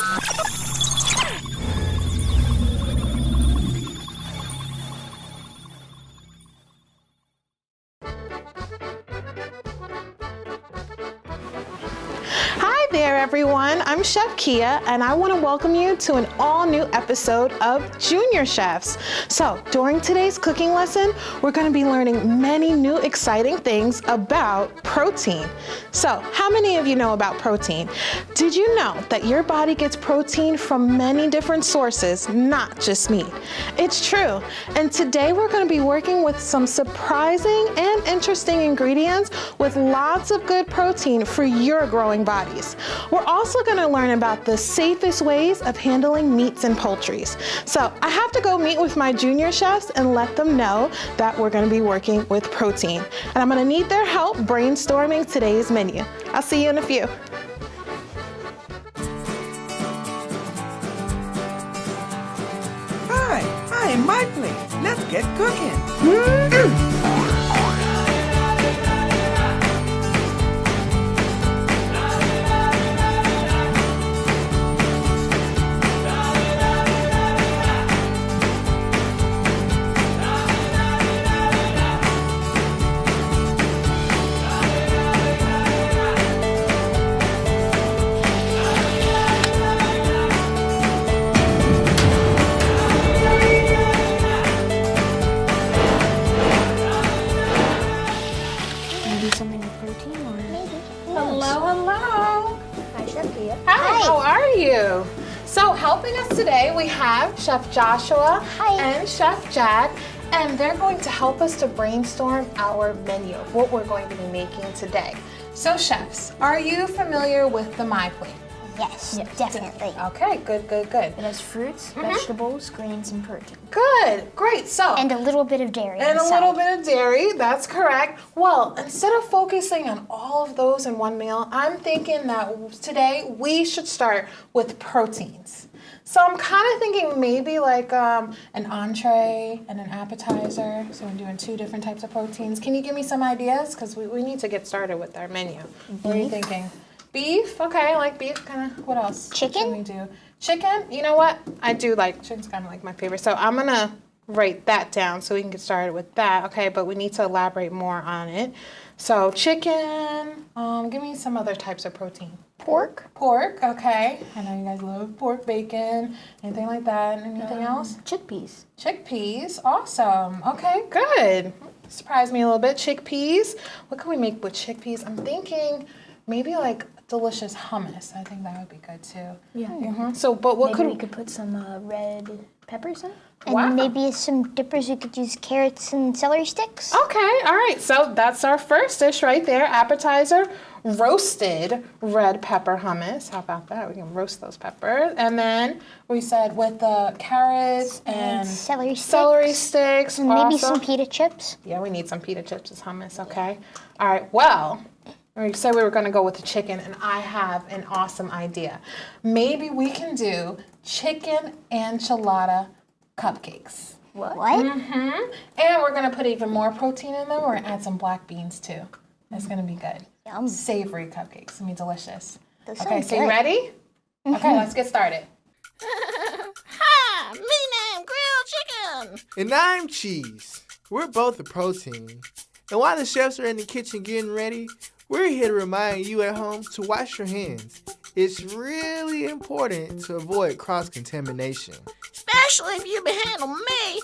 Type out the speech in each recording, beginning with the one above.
Hi there, everyone. I'm Chef Kia, and I want to welcome you to an all-new episode of Junior Chefs. So, during today's cooking lesson, we're going to be learning many new exciting things about protein. So, how many of you know about protein? Did you know that your body gets protein from many different sources, not just meat? It's true. And today we're going to be working with some surprising and interesting ingredients with lots of good protein for your growing bodies. We're also going to learn about the safest ways of handling meats and poultries. So I have to go meet with my junior chefs and let them know that we're going to be working with protein. And I'm going to need their help brainstorming today's menu. I'll see you in a few. Hi, I am my plate. Let's get cooking. So helping us today, we have Chef Joshua and Chef Jack, and they're going to help us to brainstorm our menu, what we're going to be making today. So chefs, are you familiar with the My Plate? Yes, definitely. Okay, good. It has fruits, vegetables, grains, and protein. Good, great. So and a little bit of dairy. And a little bit of dairy, that's correct. Well, instead of focusing on all of those in one meal, I'm thinking that today we should start with proteins. So I'm kind of thinking maybe like an entree and an appetizer. So I'm doing 2 different types of proteins. Can you give me some ideas? Because we need to get started with our menu. What are you thinking? Beef, okay, I like beef. Kind of. What else? Chicken? What should we do? Chicken. You know what? I do like chicken's kind of like my favorite. So I'm gonna write that down so we can get started with that. Okay, but we need to elaborate more on it. So chicken. Give me some other types of protein. Pork. Pork. Okay. I know you guys love pork, bacon, anything like that. Anything else? Chickpeas. Chickpeas. Awesome. Okay. Good. Surprised me a little bit. Chickpeas. What can we make with chickpeas? I'm thinking maybe like delicious hummus. I think that would be good too. Yeah. So, but what maybe we could put some red peppers in? And maybe some dippers, we could use carrots and celery sticks. Okay, all right. So that's our first dish right there. Appetizer, roasted red pepper hummus. How about that? We can roast those peppers. And then we said with the carrots and celery sticks. And maybe some pita chips. Yeah, we need some pita chips as hummus, okay? All right, well, we said we were gonna go with the chicken, and I have an awesome idea. Maybe we can do chicken enchilada cupcakes. What? Mm-hmm. And we're gonna put even more protein in them. We're gonna add some black beans too. That's gonna be good. Yum. Savory cupcakes. It's gonna be delicious. Okay, so you ready? Okay, let's get started. Hi, me name Grilled Chicken. And I'm Cheese. We're both the protein. And while the chefs are in the kitchen getting ready, we're here to remind you at home to wash your hands. It's really important to avoid cross-contamination. Especially if you be handling me.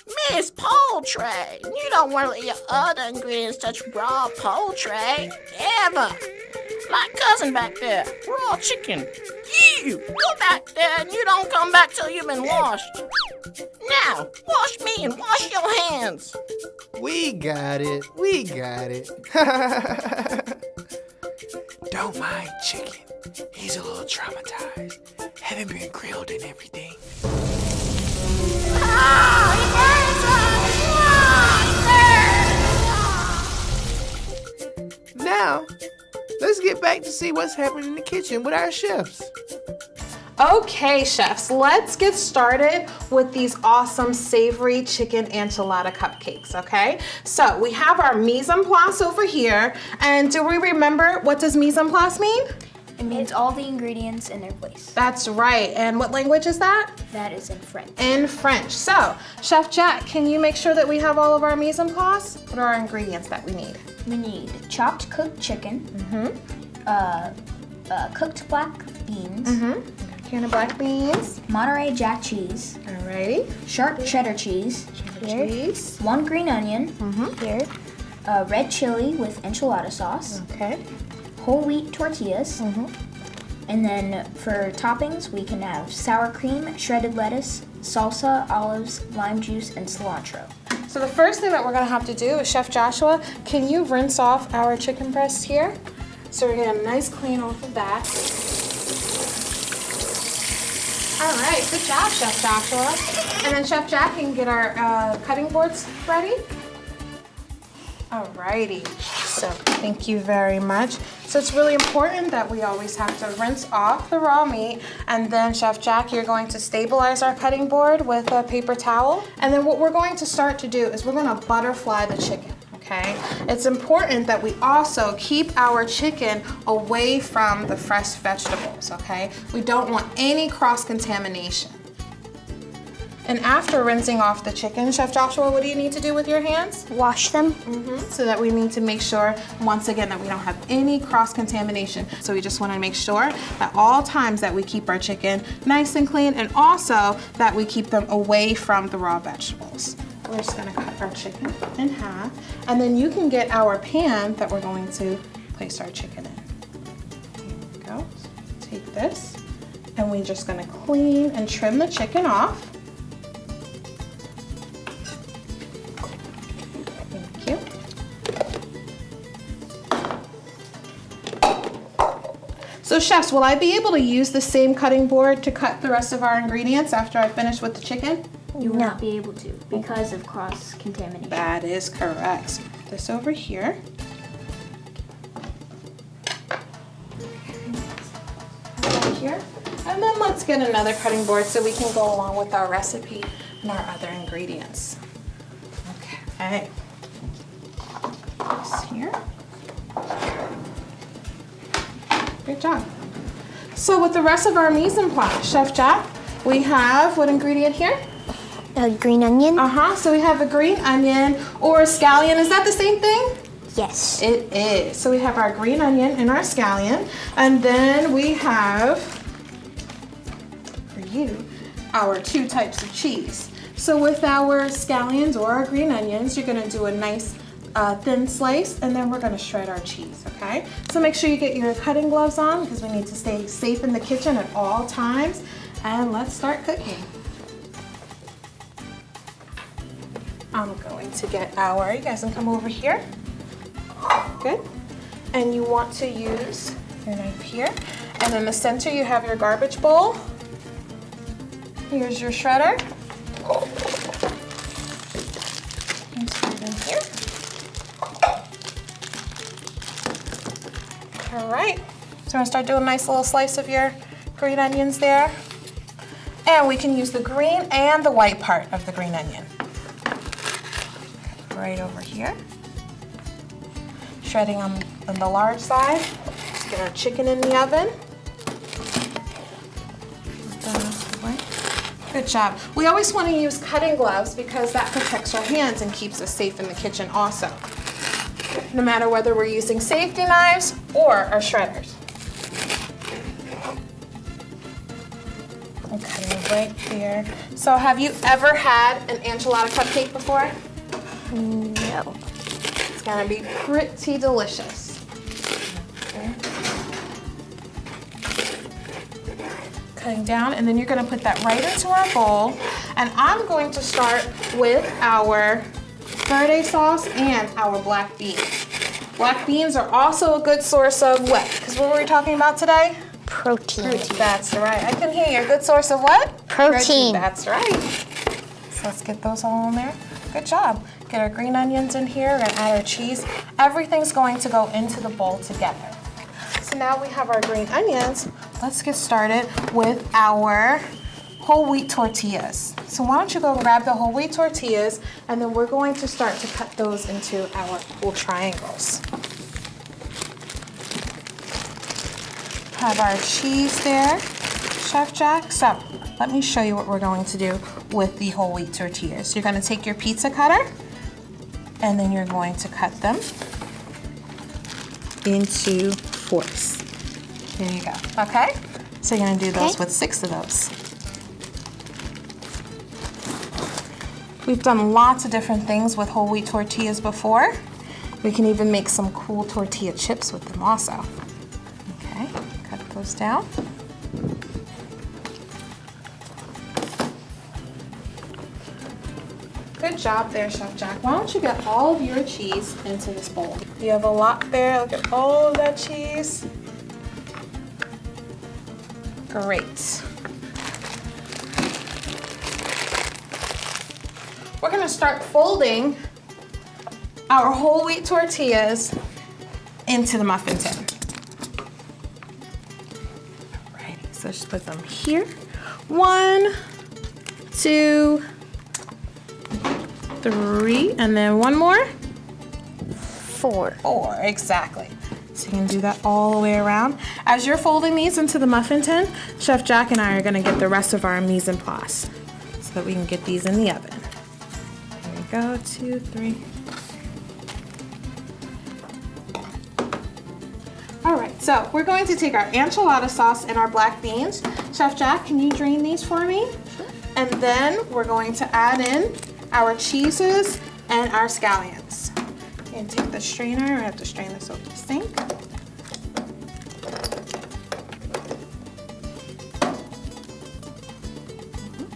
Me is poultry. You don't want to let your other ingredients touch raw poultry, ever. Like cousin back there, raw chicken. You go back there and you don't come back till you've been washed. Now, wash me and wash your hands. We got it. Don't mind chicken. He's a little traumatized. Haven't been grilled and everything. Now, let's get back to see what's happening in the kitchen with our chefs. Okay, chefs, let's get started with these awesome savory chicken enchilada cupcakes, okay? So we have our mise en place over here, and do we remember what does mise en place mean? It means all the ingredients in their place. That's right. And what language is that? That is in French. In French. So, Chef Jack, can you make sure that we have all of our mise en place? What are our ingredients that we need? We need chopped cooked chicken, cooked black beans, Can of black beans. Monterey Jack cheese, Alrighty. sharp cheddar cheese, Cheese. 1 green onion, Here. red chili with enchilada sauce, Okay. whole wheat tortillas, and then for toppings we can have sour cream, shredded lettuce, salsa, olives, lime juice, and cilantro. So the first thing that we're gonna have to do is, Chef Joshua, can you rinse off our chicken breast here? So we're getting a nice clean off of that. All right, good job, Chef Joshua. And then Chef Jack can get our cutting boards ready. Alrighty, so thank you very much. So it's really important that we always have to rinse off the raw meat, and then Chef Jack, you're going to stabilize our cutting board with a paper towel. And then what we're going to start to do is we're gonna butterfly the chicken, okay? It's important that we also keep our chicken away from the fresh vegetables, okay? We don't want any cross-contamination. And after rinsing off the chicken, Chef Joshua, what do you need to do with your hands? Wash them. So that we need to make sure, once again, that we don't have any cross-contamination. So we just want to make sure at all times that we keep our chicken nice and clean, and also that we keep them away from the raw vegetables. We're just going to cut our chicken in half, and then you can get our pan that we're going to place our chicken in. Here we go. So take this, and we're just going to clean and trim the chicken off. Thank you. So chefs, will I be able to use the same cutting board to cut the rest of our ingredients after I finish with the chicken? You will not be able to because of cross-contamination. That is correct. So put this over here. Over here. And then let's get another cutting board so we can go along with our recipe and our other ingredients. Okay. This here. Good job. So with the rest of our mise en place, Chef Jack, we have what ingredient here? A green onion. So we have a green onion or a scallion. Is that the same thing? Yes. It is. So we have our green onion and our scallion. And then we have, for you, our 2 types of cheese. So with our scallions or our green onions, you're gonna do a nice thin slice, and then we're gonna shred our cheese, okay? So make sure you get your cutting gloves on because we need to stay safe in the kitchen at all times. And let's start cooking. I'm going to get our, you guys can come over here. Good. And you want to use your knife here. And in the center you have your garbage bowl. Here's your shredder. Insert in here. All right. So I'm gonna start doing a nice little slice of your green onions there. And we can use the green and the white part of the green onion. Right over here. Shredding on the large side. Just get our chicken in the oven. Good job. We always want to use cutting gloves because that protects our hands and keeps us safe in the kitchen also. No matter whether we're using safety knives or our shredders. I'm cutting right here. So have you ever had an enchilada cupcake before? No. It's gonna be pretty delicious. Okay. Cutting down, and then you're gonna put that right into our bowl. And I'm going to start with our verde sauce and our black beans. Black beans are also a good source of what? Because what were we talking about today? Protein. That's right. I can hear you. A good source of what? Protein. That's right. So let's get those all in there. Good job. Get our green onions in here. We're gonna add our cheese. Everything's going to go into the bowl together. So now we have our green onions. Let's get started with our whole wheat tortillas. So why don't you go grab the whole wheat tortillas, and then we're going to start to cut those into our little triangles. Have our cheese there, Chef Jack. So let me show you what we're going to do with the whole wheat tortillas. You're gonna take your pizza cutter and then you're going to cut them into fours. There you go, okay? So you're gonna do those with 6 of those. We've done lots of different things with whole wheat tortillas before. We can even make some cool tortilla chips with them also. Okay, cut those down. Good job there, Chef Jack. Why don't you get all of your cheese into this bowl? You have a lot there. Look at all of that cheese. Great. We're gonna start folding our whole wheat tortillas into the muffin tin. Alrighty, so just put them here. 1, 2, 3, and then one more. 4. 4, exactly. So you can do that all the way around. As you're folding these into the muffin tin, Chef Jack and I are gonna get the rest of our mise en place so that we can get these in the oven. Here we go, 2, 3. All right, so we're going to take our enchilada sauce and our black beans. Chef Jack, can you drain these for me? And then we're going to add in our cheeses and our scallions. And take the strainer. I have to strain this over the sink.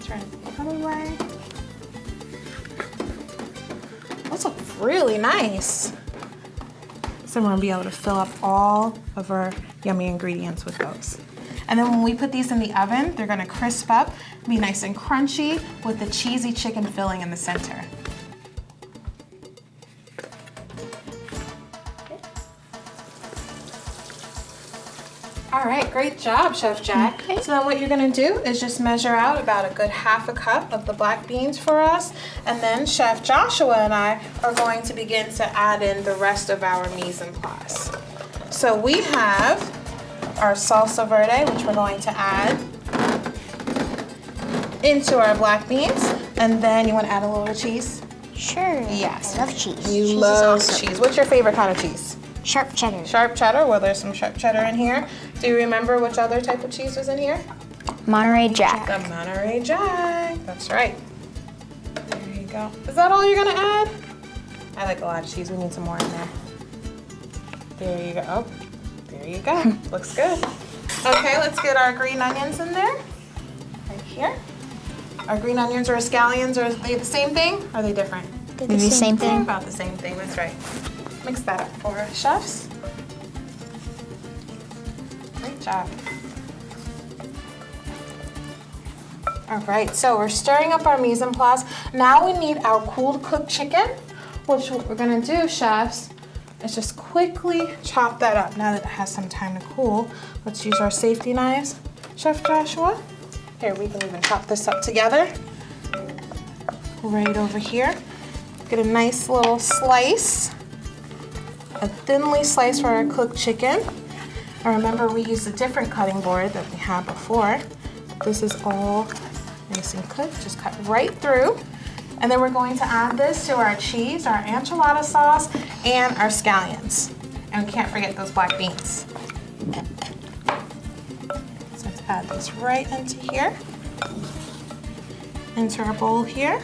Turn it the other way. Those look really nice. So we're gonna be able to fill up all of our yummy ingredients with those. And then when we put these in the oven, they're gonna crisp up, be nice and crunchy with the cheesy chicken filling in the center. All right, great job, Chef Jack. Okay. So then what you're gonna do is just measure out about a good half a cup of the black beans for us. And then Chef Joshua and I are going to begin to add in the rest of our mise en place. So we have our salsa verde, which we're going to add into our black beans. And then you wanna add a little cheese? Sure. Yes. I love cheese. You Cheese is love awesome. cheese. What's your favorite kind of cheese? Sharp cheddar. Sharp cheddar? Well, there's some sharp cheddar in here. Do you remember which other type of cheese was in here? Monterey Jack. The Monterey Jack. That's right. There you go. Is that all you're gonna add? I like a lot of cheese. We need some more in there. There you go. Oh, there you go. Looks good. Okay, let's get our green onions in there. Right here. Our green onions or scallions, are they the same thing? Or are they different? They're the same thing. About the same thing, that's right. Mix that up for us, chefs. Great job. All right, so we're stirring up our mise en place. Now we need our cooled cooked chicken, which what we're gonna do, chefs, is just quickly chop that up. Now that it has some time to cool, let's use our safety knives. Chef Joshua, here, we can even chop this up together. Right over here. Get a nice little slice. A thinly sliced for our cooked chicken. And remember, we used a different cutting board that we had before. This is all nice and cooked, just cut right through. And then we're going to add this to our cheese, our enchilada sauce, and our scallions. And we can't forget those black beans. So let's add this right into here. Into our bowl here.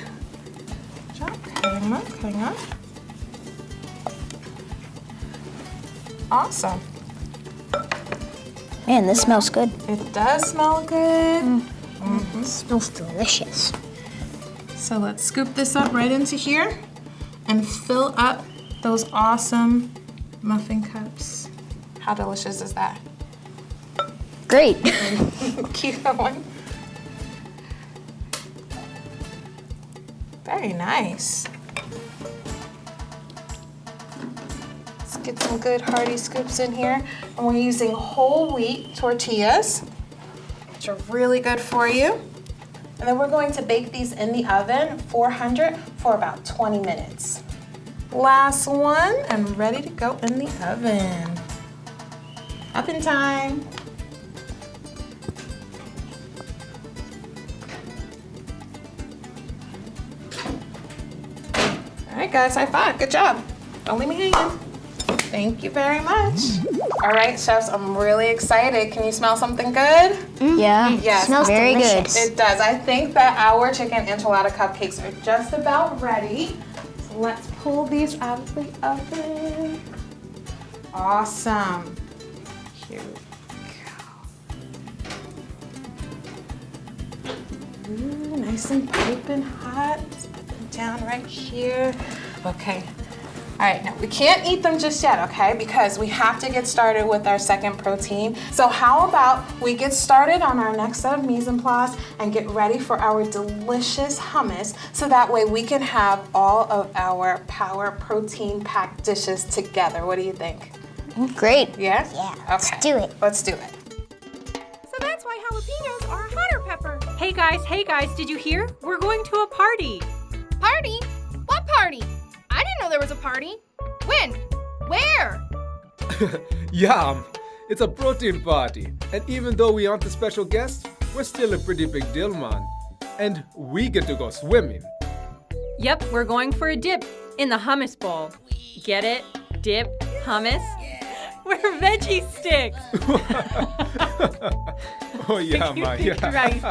Good job, cutting up, cutting up. Awesome. Man, this smells good. It does smell good. It smells delicious. So let's scoop this up right into here and fill up those awesome muffin cups. How delicious is that? Great. Keep going. Very nice. Let's get some good hearty scoops in here. And we're using whole wheat tortillas, which are really good for you. And then we're going to bake these in the oven, 400, for about 20 minutes. Last one, and ready to go in the oven. Oven time. right, guys, high five. Good job. Don't leave me hanging. Thank you very much. All right, chefs, I'm really excited. Can you smell something good? Yeah. Yes, Smells very delicious. good. It does. I think that our chicken enchilada cupcakes are just about ready. So let's pull these out of the oven. Awesome. Here we go. Ooh, nice and piping hot. Let's put them down right here. Okay. All right, now we can't eat them just yet, okay? Because we have to get started with our second protein. So how about we get started on our next set of mise en place and get ready for our delicious hummus so that way we can have all of our power protein packed dishes together. What do you think? Great. Yeah? Yeah, Okay. let's do it. Let's do it. So that's why jalapenos are a hotter pepper. Hey guys, did you hear? We're going to a party. Party? What party? I didn't know there was a party. When? Where? Yum! It's a protein party. And even though we aren't the special guests, we're still a pretty big deal, man. And we get to go swimming. Yep, we're going for a dip in the hummus bowl. Get it? Dip, hummus? We're veggie sticks. Oh, yeah, man. Yeah. Right.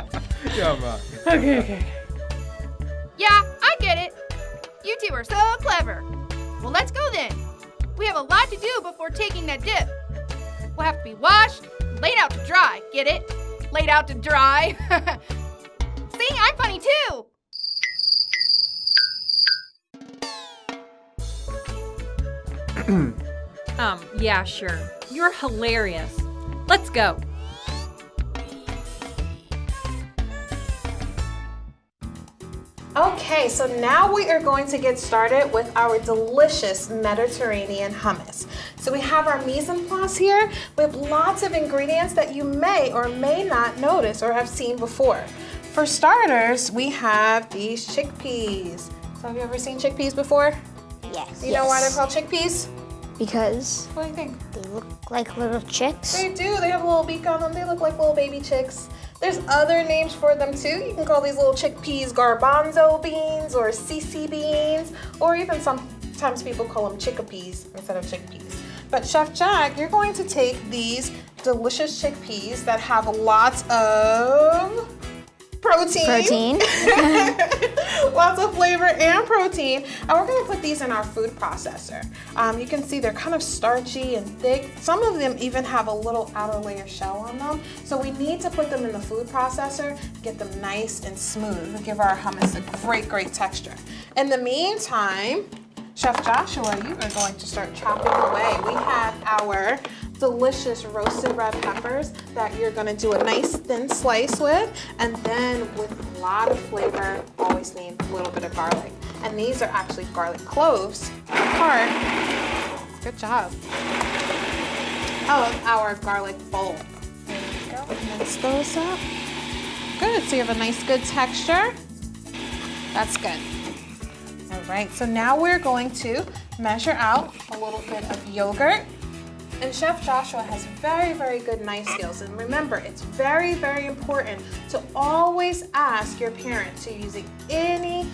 Yeah, man. Okay. Yeah, I get it. You two are so clever. Well, let's go then. We have a lot to do before taking that dip. We'll have to be washed, laid out to dry. Get it? Laid out to dry. See, I'm funny too. Yeah, sure. You're hilarious. Let's go. Okay, so now we are going to get started with our delicious Mediterranean hummus. So we have our mise en place here with lots of ingredients that you may or may not notice or have seen before. For starters, we have these chickpeas. So have you ever seen chickpeas before? Yes. You know why they're called chickpeas? Because What do you think? they look like little chicks. They do. They have a little beak on them. They look like little baby chicks. There's other names for them too. You can call these little chickpeas garbanzo beans or CC beans, or even sometimes people call them chickpeas instead of chickpeas. But Chef Jack, you're going to take these delicious chickpeas that have lots of protein. Lots of flavor and protein. And we're gonna put these in our food processor. You can see they're kind of starchy and thick. Some of them even have a little outer layer shell on them. So we need to put them in the food processor, get them nice and smooth, and give our hummus a great texture. In the meantime, Chef Joshua, you are going to start chopping away. We have our delicious roasted red peppers that you're gonna do a nice thin slice with, and then with a lot of flavor, always need a little bit of garlic. And these are actually garlic cloves, part, good job, of our garlic bowl. There we go, mix those up. Good, so you have a nice good texture. That's good. All right, so now we're going to measure out a little bit of yogurt. And Chef Joshua has very good knife skills. And remember, it's very important to always ask your parent to use any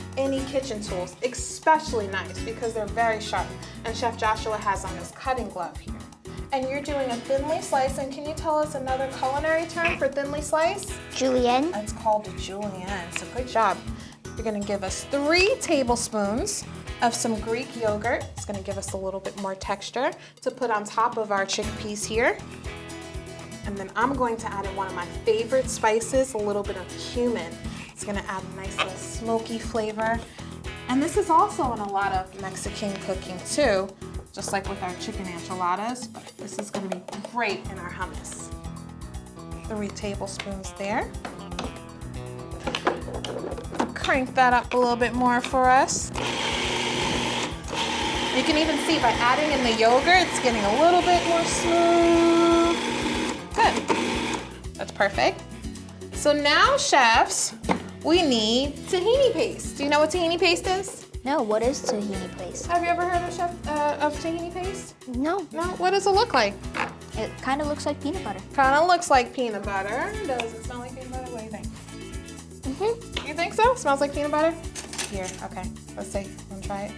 kitchen tools, especially knives, because they're very sharp. And Chef Joshua has on his cutting glove here. And you're doing a thinly slice, and can you tell us another culinary term for thinly slice? Julienne. It's called a julienne, so good job. You're gonna give us 3 tablespoons of some Greek yogurt. It's gonna give us a little bit more texture to put on top of our chickpeas here. And then I'm going to add in one of my favorite spices, a little bit of cumin. It's gonna add a nice little smoky flavor. And this is also in a lot of Mexican cooking too, just like with our chicken enchiladas, but this is gonna be great in our hummus. 3 tablespoons there. Crank that up a little bit more for us. You can even see by adding in the yogurt, it's getting a little bit more smooth. Good. That's perfect. So now, chefs, we need tahini paste. Do you know what tahini paste is? No, what is tahini paste? Have you ever heard of tahini paste? No. No? What does it look like? It kind of looks like peanut butter. Kind of looks like peanut butter. Does it smell like peanut butter? What do you think? You think so? Smells like peanut butter? Here, okay. Let's see. Wanna try it?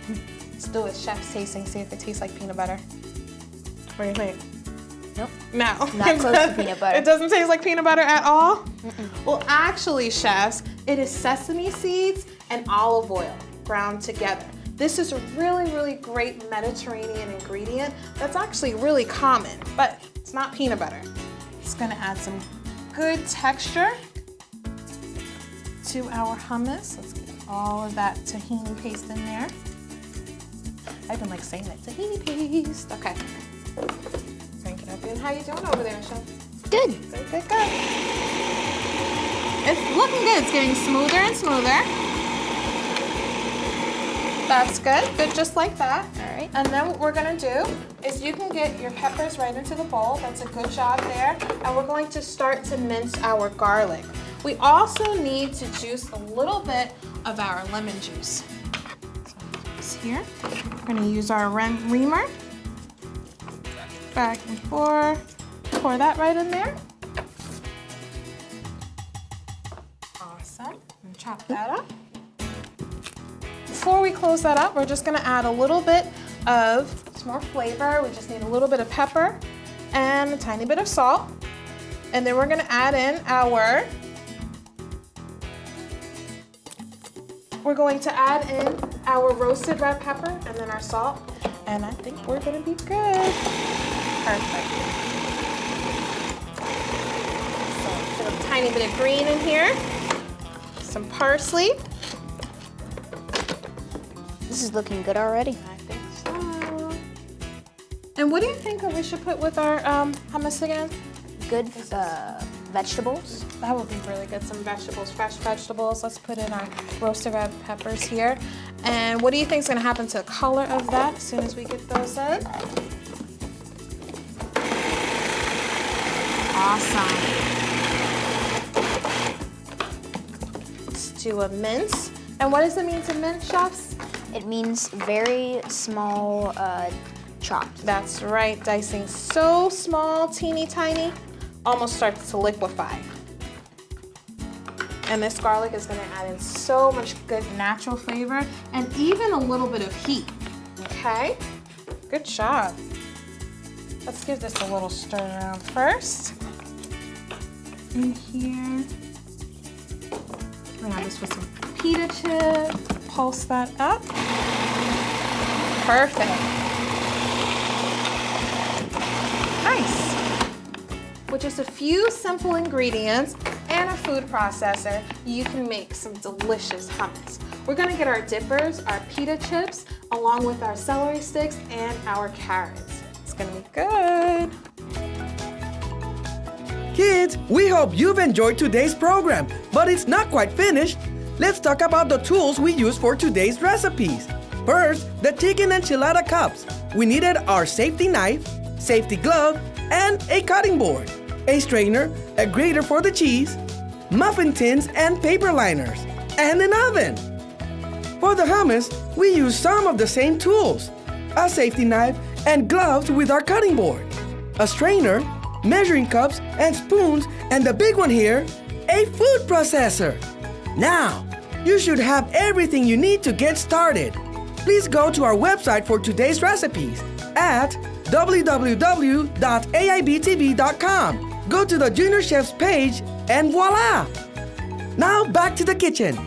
Let's do a chef's tasting, see if it tastes like peanut butter. What do you think? Nope. No. Not close to peanut butter. It doesn't taste like peanut butter at all? Mm-mm. Well, actually, chefs, it is sesame seeds and olive oil ground together. This is a really, really great Mediterranean ingredient that's actually really common, but it's not peanut butter. It's gonna add some good texture to our hummus. Let's get all of that tahini paste in there. I've been like saying that, tahini paste. Okay. Crank it up good. How you doing over there, Chef? Good. Good, good, good. It's looking good. It's getting smoother and smoother. That's good. Good, just like that. All right. And then what we're gonna do is you can get your peppers right into the bowl. That's a good job there. And we're going to start to mince our garlic. We also need to juice a little bit of our lemon juice. So this here. We're gonna use our reamer. Back and forth. Pour that right in there. Awesome. And chop that up. Before we close that up, we're just gonna add a little bit of some more flavor. We just need a little bit of pepper and a tiny bit of salt. And then we're gonna add in our roasted red pepper and then our salt. And I think we're gonna be good. Perfect. So put a tiny bit of green in here, some parsley. This is looking good already. I think so. And what do you think we should put with our hummus again? Good vegetables. That would be really good. Some vegetables, fresh vegetables. Let's put in our roasted red peppers here. And what do you think is going to happen to the color of that as soon as we get those in? Awesome. Let's do a mince. And what does it mean to mince, chefs? It means very small chopped. That's right, dicing so small, teeny tiny, almost starts to liquefy. And this garlic is gonna add in so much good natural flavor and even a little bit of heat, okay? Good job. Let's give this a little stir around first. In here. We're gonna have this with some pita chip, pulse that up. Perfect. Nice. With just a few simple ingredients and a food processor, you can make some delicious hummus. We're gonna get our dippers, our pita chips, along with our celery sticks and our carrots. It's gonna be good. Kids, we hope you've enjoyed today's program, but it's not quite finished. Let's talk about the tools we use for today's recipes. First, the chicken enchilada cups. We needed our safety knife, safety glove, and a cutting board, a strainer, a grater for the cheese, muffin tins and paper liners, and an oven. For the hummus, we use some of the same tools, a safety knife and gloves with our cutting board, a strainer, measuring cups and spoons, and the big one here, a food processor. Now, you should have everything you need to get started. Please go to our website for today's recipes at www.aibtv.com. Go to the Junior Chefs page and voila! Now back to the kitchen.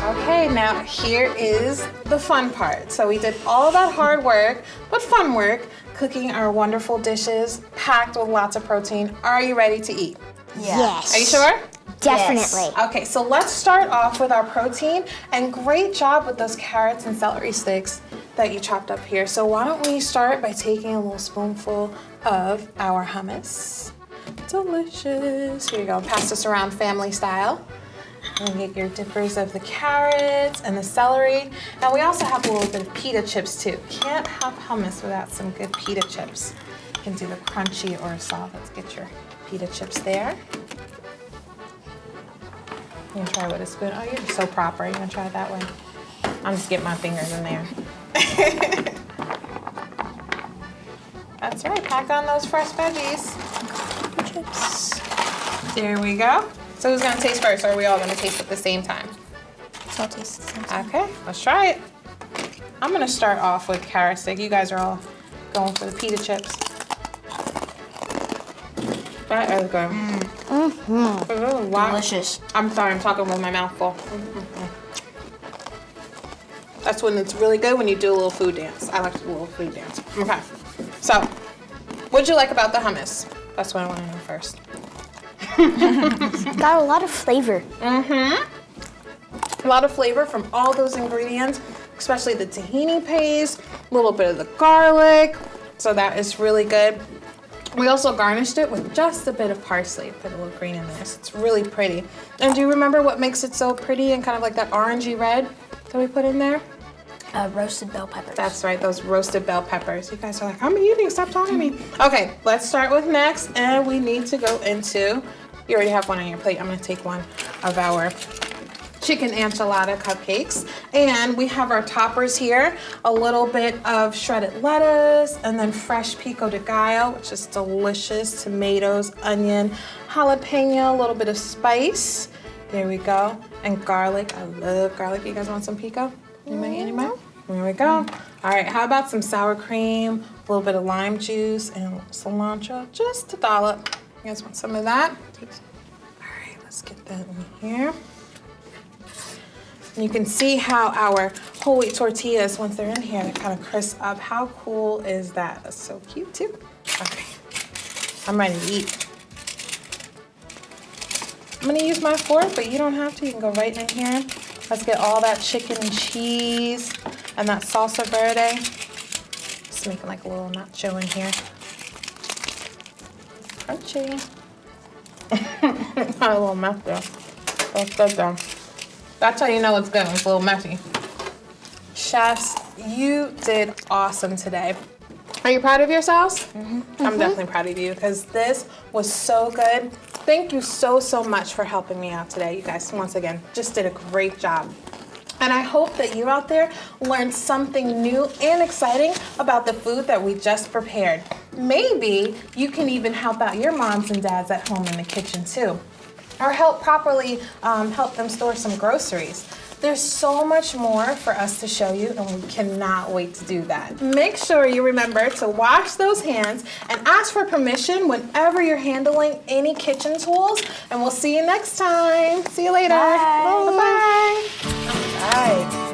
Okay, now here is the fun part. So we did all that hard work, but fun work, cooking our wonderful dishes, packed with lots of protein. Are you ready to eat? Yes. Are you sure? Definitely. Okay, so let's start off with our protein, and great job with those carrots and celery sticks that you chopped up here. So why don't we start by taking a little spoonful of our hummus. Delicious. Here you go, pass this around family style. And get your dippers of the carrots and the celery. Now we also have a little bit of pita chips too. Can't have hummus without some good pita chips. You can do the crunchy or soft. Let's get your pita chips there. You can try with a spoon. Oh, you're so proper. You gonna try it that way? I'm just getting my fingers in there. That's right, pack on those fresh veggies. chips. There we go. So who's gonna taste first, or are we all gonna taste at the same time? So I'll taste the same time. Okay, let's try it. I'm gonna start off with carrot stick. You guys are all going for the pita chips. That is good. Mm-hmm. Wow. Delicious. I'm sorry, I'm talking with my mouth full. That's when it's really good, when you do a little food dance. I like to do a little food dance. Okay, so what'd you like about the hummus? That's what I want to know first. It's got a lot of flavor. A lot of flavor from all those ingredients, especially the tahini paste, a little bit of the garlic. So that is really good. We also garnished it with just a bit of parsley. Put a little green in there, so it's really pretty. And do you remember what makes it so pretty and kind of like that orangey red that we put in there? Roasted bell peppers. That's right, those roasted bell peppers. You guys are like, I'm eating, stop talking to me. Okay, let's start with next, and we need to go into, you already have one on your plate. I'm gonna take one of our chicken enchilada cupcakes. And we have our toppers here, a little bit of shredded lettuce, and then fresh pico de gallo, which is delicious, tomatoes, onion, jalapeno, a little bit of spice. There we go, and garlic. I love garlic. You guys want some pico? Anybody? There we go. All right, how about some sour cream, a little bit of lime juice, and cilantro, just a dollop. You guys want some of that? All right, let's get that in here. And you can see how our whole wheat tortillas, once they're in here, they kind of crisp up. How cool is that? That's so cute too. Okay, I'm ready to eat. I'm gonna use my fork, but you don't have to. You can go right in here. Let's get all that chicken and cheese and that salsa verde. Just making like a little nacho in here. Crunchy. Got a little mess there. That's good though. That's how you know it's good. It's a little messy. Chefs, you did awesome today. Are you proud of yourselves? I'm definitely proud of you because this was so good. Thank you so much for helping me out today. You guys, once again, just did a great job. And I hope that you out there learned something new and exciting about the food that we just prepared. Maybe you can even help out your moms and dads at home in the kitchen too. Or help properly help them store some groceries. There's so much more for us to show you, and we cannot wait to do that. Make sure you remember to wash those hands and ask for permission whenever you're handling any kitchen tools, and we'll see you next time. See you later. Bye. Bye-bye. All right.